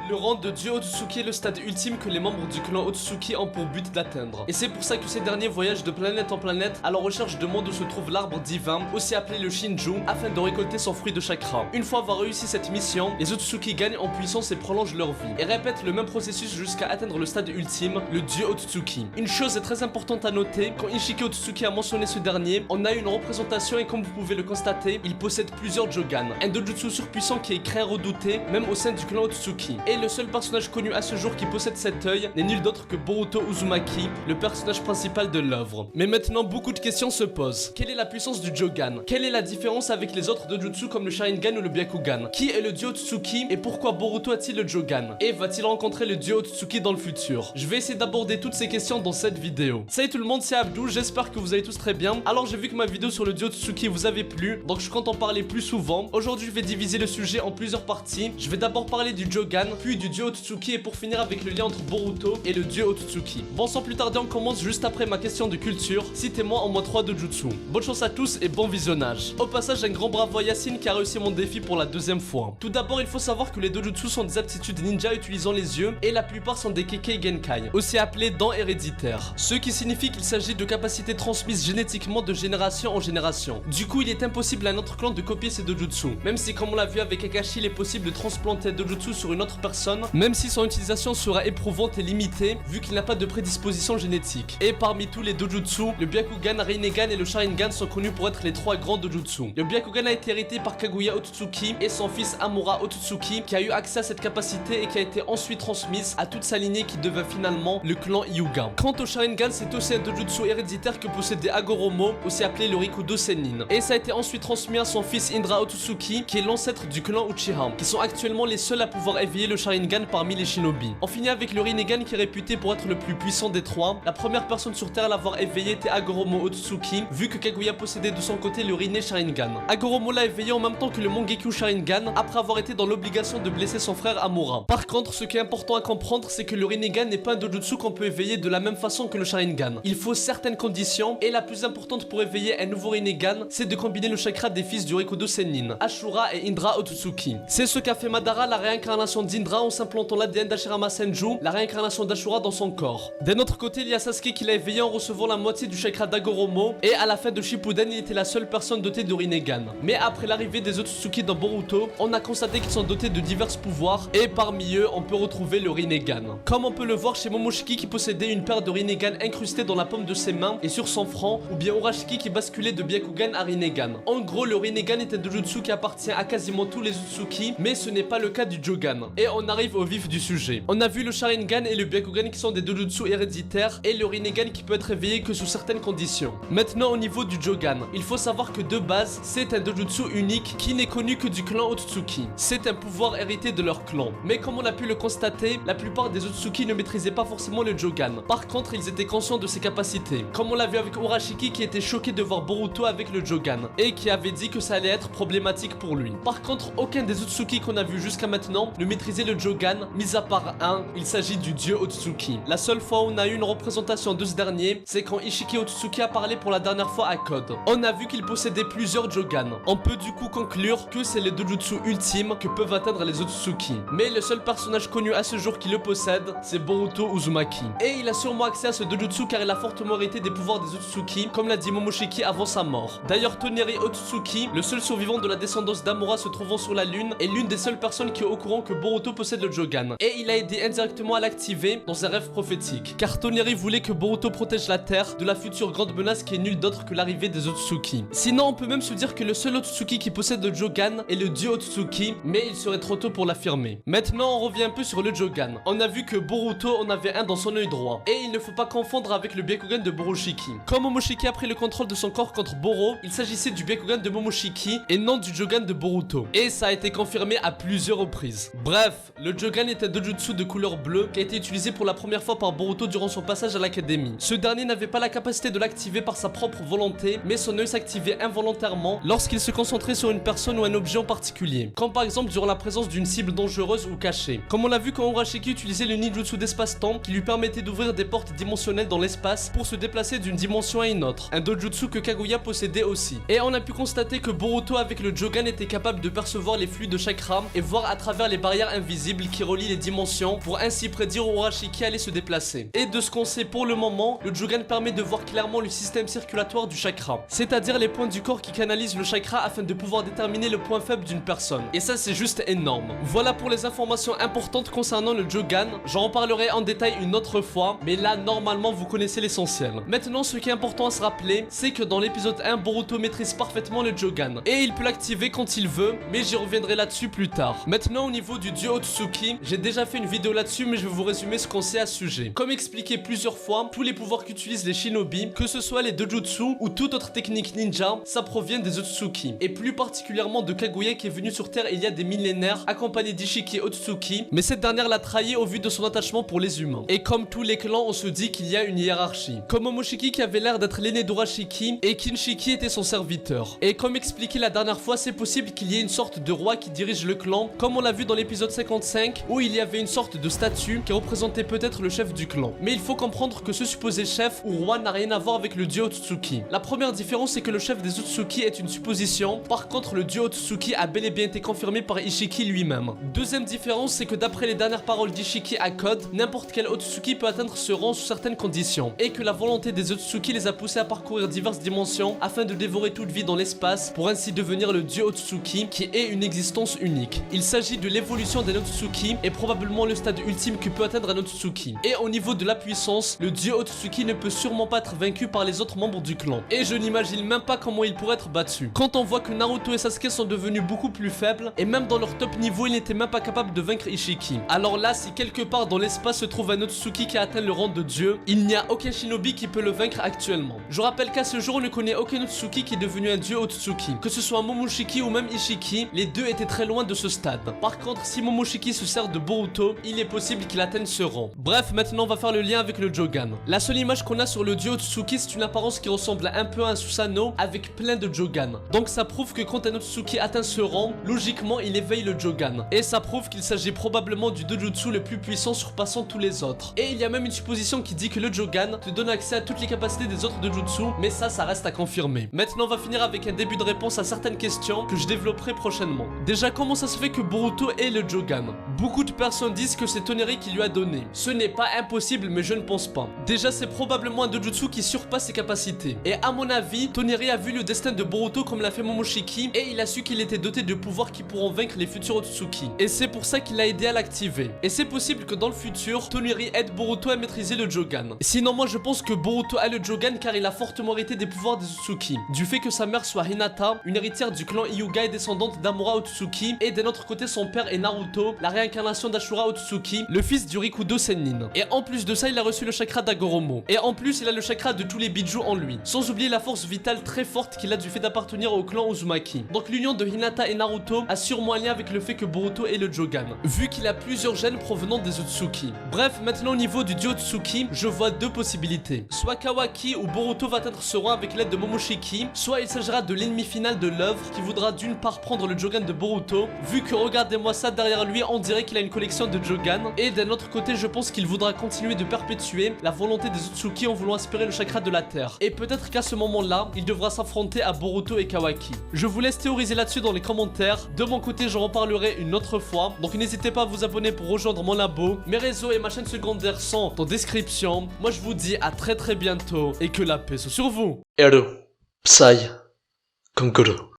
Le rang de dieu Otsutsuki est le stade ultime que les membres du clan Otsutsuki ont pour but d'atteindre. Et c'est pour ça que ces derniers voyagent de planète en planète à la recherche de monde où se trouve l'arbre divin, aussi appelé le Shinju, afin de récolter son fruit de chakra. Une fois avoir réussi cette mission, les Otsutsuki gagnent en puissance et prolongent leur vie, et répètent le même processus jusqu'à atteindre le stade ultime, le dieu Otsutsuki. Une chose est très importante à noter, quand Ishiki Otsutsuki a mentionné ce dernier, on a une représentation et comme vous pouvez le constater, il possède plusieurs Jogan, un dojutsu surpuissant qui est craint redouté, même au sein du clan Otsutsuki. Et le seul personnage connu à ce jour qui possède cet œil n'est nul d'autre que Boruto Uzumaki, le personnage principal de l'œuvre. Mais maintenant, beaucoup de questions se posent. Quelle est la puissance du Jogan? Quelle est la différence avec les autres dojutsu comme le Sharingan ou le Byakugan? Qui est le dieu Otsutsuki et pourquoi Boruto a-t-il le Jogan? Et va-t-il rencontrer le dieu Otsutsuki dans le futur? Je vais essayer d'aborder toutes ces questions dans cette vidéo. Salut tout le monde, c'est Abdou, j'espère que vous allez tous très bien. Alors j'ai vu que ma vidéo sur le dieu Otsutsuki vous avait plu, donc je compte en parler plus souvent. Aujourd'hui je vais diviser le sujet en plusieurs parties. Je vais d'abord parler du Jogan, puis du dieu Otsutsuki et pour finir avec le lien entre Boruto et le dieu Otsutsuki. Bon, sans plus tarder, on commence juste après ma question de culture. Citez-moi en moins 3 de jutsu. Bonne chance à tous et bon visionnage. Au passage, un grand bravo à Yacine qui a réussi mon défi pour la deuxième fois. Tout d'abord, il faut savoir que les dojutsu sont des aptitudes ninja utilisant les yeux et la plupart sont des Kekkei Genkai, aussi appelés dents héréditaires. Ce qui signifie qu'il s'agit de capacités transmises génétiquement de génération en génération. Du coup, il est impossible à notre clan de copier ces dojutsu. Même si, comme on l'a vu avec Kakashi, il est possible de transplanter un dojutsu sur une autre personne, même si son utilisation sera éprouvante et limitée, vu qu'il n'a pas de prédisposition génétique. Et parmi tous les dojutsu, le Byakugan, Rinnegan et le Sharingan sont connus pour être les trois grands dojutsu. Le Byakugan a été hérité par Kaguya Otsutsuki et son fils Amura Otsutsuki qui a eu accès à cette capacité et qui a été ensuite transmise à toute sa lignée qui devint finalement le clan Hyuga. Quant au Sharingan, c'est aussi un dojutsu héréditaire que possédait Hagoromo, aussi appelé le Rikudo Sennin. Et ça a été ensuite transmis à son fils Indra Otsutsuki qui est l'ancêtre du clan Uchiha, qui sont actuellement les seuls à pouvoir éveiller le Sharingan parmi les shinobi. On finit avec le Rinnegan qui est réputé pour être le plus puissant des trois. La première personne sur terre à l'avoir éveillé était Hagoromo Otsutsuki, vu que Kaguya possédait de son côté le Rinne Sharingan. Hagoromo l'a éveillé en même temps que le Mangekyo Sharingan, après avoir été dans l'obligation de blesser son frère Amura. Par contre, ce qui est important à comprendre, c'est que le Rinnegan n'est pas un dojutsu qu'on peut éveiller de la même façon que le Sharingan. Il faut certaines conditions, et la plus importante pour éveiller un nouveau Rinnegan, c'est de combiner le chakra des fils du Rikudo Sennin, Ashura et Indra Otsutsuki. C'est ce qu'a fait Madara, la réincarnation d'Indra, en s'implantant l'ADN d'Hashirama Senju, la réincarnation d'Ashura dans son corps. D'un autre côté, il y a Sasuke qui l'a éveillé en recevant la moitié du chakra d'Hagoromo, et à la fin de Shippuden, il était la seule personne dotée de Rinnegan. Mais après l'arrivée des Otsutsuki dans Boruto, on a constaté qu'ils sont dotés de divers pouvoirs, et parmi eux, on peut retrouver le Rinnegan. Comme on peut le voir chez Momoshiki qui possédait une paire de Rinnegan incrustée dans la paume de ses mains et sur son front, ou bien Urashiki qui basculait de Byakugan à Rinnegan. En gros, le Rinnegan est un dojutsu qui appartient à quasiment tous les Otsutsuki, mais ce n'est pas le cas du Jogan. Et on arrive au vif du sujet. On a vu le Sharingan et le Byakugan qui sont des dojutsu héréditaires, et le Rinnegan qui peut être éveillé que sous certaines conditions. Maintenant, au niveau du Jogan, il faut savoir que de base, c'est un dojutsu unique qui n'est connu que du clan Otsutsuki. C'est un pouvoir hérité de leur clan. Mais comme on a pu le constater, la plupart des Otsutsuki ne maîtrisaient pas forcément le Jogan. Par contre, ils étaient conscients de ses capacités. Comme on l'a vu avec Urashiki qui était choqué de voir Boruto avec le Jogan, et qui avait dit que ça allait être problématique pour lui. Par contre, aucun des Otsutsuki qu'on a vu jusqu'à maintenant ne maîtrisait le Jogan, mis à part un, il s'agit du dieu Otsutsuki. La seule fois où on a eu une représentation de ce dernier, c'est quand Ishiki Otsutsuki a parlé pour la dernière fois à Code. On a vu qu'il possédait plusieurs Jogan. On peut du coup conclure que c'est les dojutsu ultimes que peuvent atteindre les Otsutsuki. Mais le seul personnage connu à ce jour qui le possède, c'est Boruto Uzumaki. Et il a sûrement accès à ce dojutsu car il a fortement hérité des pouvoirs des Otsutsuki, comme l'a dit Momoshiki avant sa mort. D'ailleurs, Toneri Otsutsuki, le seul survivant de la descendance d'Amura se trouvant sur la lune, est l'une des seules personnes qui est au courant que Boruto possède le Jogan. Et il a aidé indirectement à l'activer dans un rêve prophétique. Car Toneri voulait que Boruto protège la Terre de la future grande menace qui est nulle d'autre que l'arrivée des Otsutsuki. Sinon, on peut même se dire que le seul Otsutsuki qui possède le Jogan est le dieu Otsutsuki, mais il serait trop tôt pour l'affirmer. Maintenant, on revient un peu sur le Jogan. On a vu que Boruto en avait un dans son œil droit. Et il ne faut pas confondre avec le Byakugan de Boroshiki. Quand Momoshiki a pris le contrôle de son corps contre Boro, il s'agissait du Byakugan de Momoshiki et non du Jogan de Boruto. Et ça a été confirmé à plusieurs reprises. Bref, le Jogan est un dojutsu de couleur bleue qui a été utilisé pour la première fois par Boruto durant son passage à l'académie. Ce dernier n'avait pas la capacité de l'activer par sa propre volonté, mais son œil s'activait involontairement lorsqu'il se concentrait sur une personne ou un objet en particulier, comme par exemple durant la présence d'une cible dangereuse ou cachée. Comme on l'a vu quand Urashiki utilisait le ninjutsu d'espace-temps qui lui permettait d'ouvrir des portes dimensionnelles dans l'espace pour se déplacer d'une dimension à une autre, un dojutsu que Kaguya possédait aussi. Et on a pu constater que Boruto avec le Jogan était capable de percevoir les flux de chakra et voir à travers les barrières invisibles invisible qui relie les dimensions pour ainsi prédire où Urashiki allait se déplacer. Et de ce qu'on sait pour le moment, le Jogan permet de voir clairement le système circulatoire du chakra, c'est-à-dire les points du corps qui canalisent le chakra afin de pouvoir déterminer le point faible d'une personne. Et ça c'est juste énorme. Voilà pour les informations importantes concernant le Jogan, j'en reparlerai en détail une autre fois, mais là normalement vous connaissez l'essentiel. Maintenant ce qui est important à se rappeler, c'est que dans l'épisode 1, Boruto maîtrise parfaitement le Jogan, et il peut l'activer quand il veut, mais j'y reviendrai là-dessus plus tard. Maintenant au niveau du dieu Otsutsuki, j'ai déjà fait une vidéo là-dessus, mais je vais vous résumer ce qu'on sait à ce sujet. Comme expliqué plusieurs fois, tous les pouvoirs qu'utilisent les shinobi, que ce soit les dojutsu ou toute autre technique ninja, ça provient des Otsutsuki, et plus particulièrement de Kaguya qui est venu sur terre il y a des millénaires, accompagné d'Ishiki Otsutsuki, mais cette dernière l'a trahi au vu de son attachement pour les humains. Et comme tous les clans, on se dit qu'il y a une hiérarchie. Comme Momoshiki qui avait l'air d'être l'aîné d'Urashiki, et Kinshiki était son serviteur. Et comme expliqué la dernière fois, c'est possible qu'il y ait une sorte de roi qui dirige le clan, comme on l'a vu dans l'épisode 55, où il y avait une sorte de statue qui représentait peut-être le chef du clan. Mais il faut comprendre que ce supposé chef ou roi n'a rien à voir avec le dieu Otsutsuki. La première différence, c'est que le chef des Otsutsuki est une supposition, par contre le dieu Otsutsuki a bel et bien été confirmé par Ishiki lui-même. Deuxième différence, c'est que d'après les dernières paroles d'Ishiki à Code, n'importe quel Otsutsuki peut atteindre ce rang sous certaines conditions, et que la volonté des Otsutsuki les a poussés à parcourir diverses dimensions afin de dévorer toute vie dans l'espace pour ainsi devenir le dieu Otsutsuki qui est une existence unique. Il s'agit de l'évolution d'un Otsutsuki et probablement le stade ultime que peut atteindre un Otsutsuki. Et au niveau de la puissance, le dieu Otsutsuki ne peut sûrement pas être vaincu par les autres membres du clan. Et je n'imagine même pas comment il pourrait être battu. Quand on voit que Naruto et Sasuke sont devenus beaucoup plus faibles, et même dans leur top niveau, ils n'étaient même pas capables de vaincre Ishiki. Alors là, si quelque part dans l'espace se trouve un Otsutsuki qui a atteint le rang de dieu, il n'y a aucun shinobi qui peut le vaincre actuellement. Je rappelle qu'à ce jour, on ne connaît aucun Otsutsuki qui est devenu un dieu Otsutsuki. Que ce soit Momoshiki ou même Ishiki, les deux étaient très loin de ce stade. Par contre, si Momoshiki se sert de Boruto, il est possible qu'il atteigne ce rang. Bref, maintenant on va faire le lien avec le Jogan. La seule image qu'on a sur le dieu Otsutsuki, c'est une apparence qui ressemble un peu à un Susanoo avec plein de Jogan. Donc ça prouve que quand un Otsutsuki atteint ce rang, logiquement il éveille le Jogan. Et ça prouve qu'il s'agit probablement du dojutsu le plus puissant surpassant tous les autres. Et il y a même une supposition qui dit que le Jogan te donne accès à toutes les capacités des autres dojutsu, mais ça reste à confirmer. Maintenant on va finir avec un début de réponse à certaines questions que je développerai prochainement. Déjà, comment ça se fait que Boruto ait le Jogan? Beaucoup de personnes disent que c'est Toneri qui lui a donné. Ce n'est pas impossible, mais je ne pense pas. Déjà, c'est probablement un dojutsu qui surpasse ses capacités. Et à mon avis, Toneri a vu le destin de Boruto comme l'a fait Momoshiki, et il a su qu'il était doté de pouvoirs qui pourront vaincre les futurs Otsutsuki. Et c'est pour ça qu'il l'a aidé à l'activer. Et c'est possible que dans le futur, Toneri aide Boruto à maîtriser le Jogan. Sinon, moi je pense que Boruto a le Jogan car il a fortement hérité des pouvoirs des Otsutsuki. Du fait que sa mère soit Hinata, une héritière du clan Hyuga et descendante d'Amura Otsutsuki, et d'un autre côté son père est Naruto, la réincarnation d'Ashura Otsutsuki, le fils du Rikudo Sennin. Et en plus de ça, il a reçu le chakra d'Agoromo. Et en plus, il a le chakra de tous les bijou en lui. Sans oublier la force vitale très forte qu'il a du fait d'appartenir au clan Uzumaki. Donc l'union de Hinata et Naruto a sûrement un lien avec le fait que Boruto ait le Jogan, vu qu'il a plusieurs gènes provenant des Otsutsuki. Bref, maintenant au niveau du dieu Otsutsuki, je vois deux possibilités. Soit Kawaki ou Boruto va atteindre ce rang avec l'aide de Momoshiki, soit il s'agira de l'ennemi final de l'œuvre qui voudra d'une part prendre le Jogan de Boruto, vu que regardez-moi ça derrière lui, on dirait qu'il a une collection de Jogan, et d'un autre côté je pense qu'il voudra continuer de perpétuer la volonté des Otsutsuki en voulant aspirer le chakra de la terre. Et peut-être qu'à ce moment-là, il devra s'affronter à Boruto et Kawaki. Je vous laisse théoriser là-dessus dans les commentaires. De mon côté, j'en reparlerai une autre fois, donc n'hésitez pas à vous abonner pour rejoindre mon labo. Mes réseaux et ma chaîne secondaire sont en description. Moi je vous dis à très bientôt et que la paix soit sur vous. Ero, Psy, Konkuro.